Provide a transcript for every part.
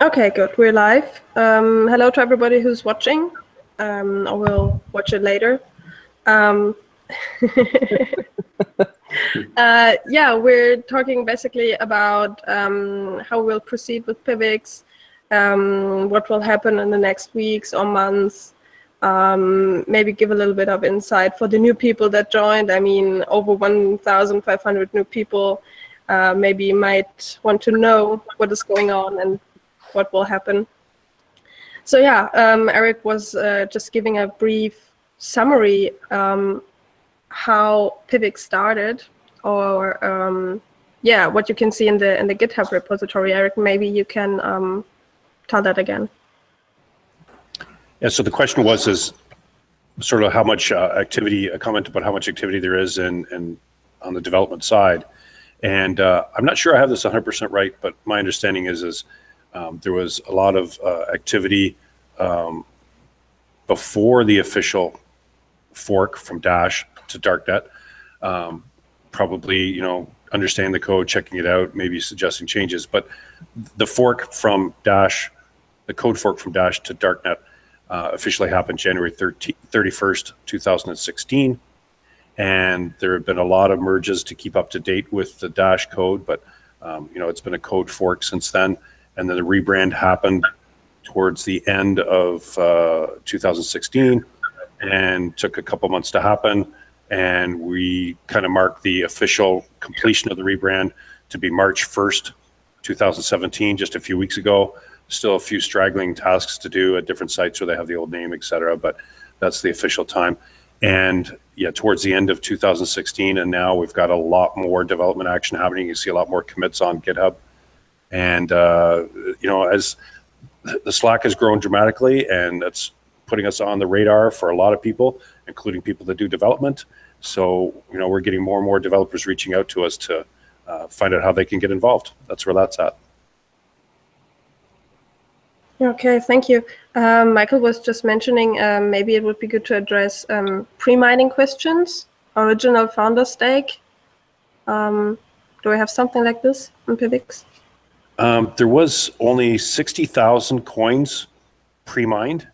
Okay, good. We're live. Hello to everybody who's watching. I will watch it later. Yeah, we're talking basically about how we'll proceed with PIVX, what will happen in the next weeks or months, maybe give a little bit of insight for the new people that joined. I mean, over 1,500 new people maybe might want to know what is going on and what will happen. So yeah, Eric was just giving a brief summary how PIVX started, or yeah, what you can see in the GitHub repository. Eric, maybe you can tell that again. Yeah. So the question is sort of how much activity, a comment about how much activity there is in on the development side, and I'm not sure I have this 100% right, but my understanding is there was a lot of activity before the official fork from Dash to Darknet. Probably, you know, understanding the code, checking it out, maybe suggesting changes. But the fork from Dash, the code fork from Dash to Darknet officially happened January 31st, 2016. And there have been a lot of merges to keep up to date with the Dash code, but you know, it's been a code fork since then. And then the rebrand happened towards the end of 2016 and took a couple months to happen. And we kind of marked the official completion of the rebrand to be March 1st, 2017, just a few weeks ago. Still a few straggling tasks to do at different sites where they have the old name, et cetera, but that's the official time. And yeah, towards the end of 2016, and now we've got a lot more development action happening. You see a lot more commits on GitHub. And, you know, as the Slack has grown dramatically, and that's putting us on the radar for a lot of people, including people that do development. So, you know, we're getting more and more developers reaching out to us to find out how they can get involved. That's where that's at. Okay, thank you. Michael was just mentioning maybe it would be good to address pre-mining questions, original founder stake. Do we have something like this in PIVX? There was only 60,000 coins pre-mined,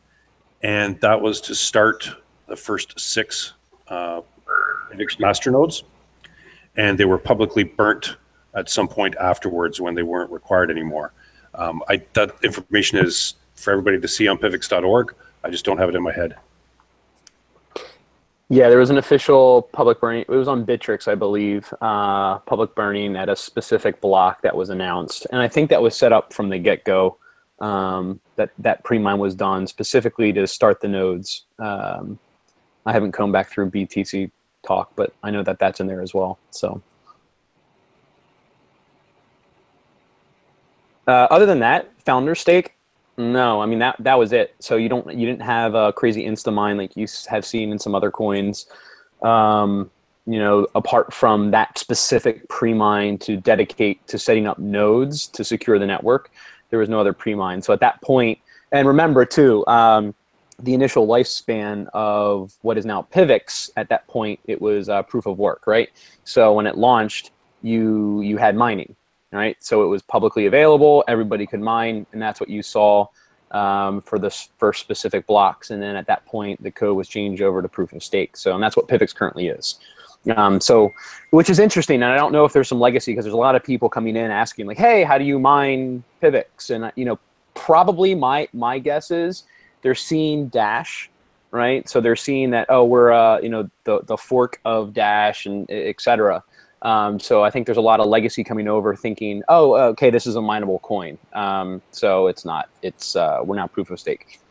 and that was to start the first 6 PIVX masternodes, and they were publicly burnt at some point afterwards when they weren't required anymore. That information is for everybody to see on pivx.org. I just don't have it in my head. Yeah, there was an official public burning. It was on Bittrex, I believe, public burning at a specific block that was announced. And I think that was set up from the get-go, that pre-mine was done specifically to start the nodes. I haven't come back through BTC talk, but I know that that's in there as well. So other than that, founder stake, no, I mean that was it. So you didn't have a crazy insta mine like you have seen in some other coins. You know, apart from that specific pre-mine to dedicate to setting up nodes to secure the network, there was no other pre-mine. So at that point, and remember too, the initial lifespan of what is now PIVX, at that point it was proof of work, right? So when it launched, you had mining. Right, so it was publicly available, everybody could mine, and that's what you saw for the first specific blocks. And then at that point, the code was changed over to proof of stake. So, and that's what PIVX currently is. So, which is interesting, and I don't know if there's some legacy, because there's a lot of people coming in asking like, hey, how do you mine PIVX? And you know, probably my guess is they're seeing Dash, right? So they're seeing that, oh, we're you know, the fork of Dash and et cetera. So I think there's a lot of legacy coming over thinking, oh, okay, this is a mineable coin. So it's not. It's we're now proof of stake.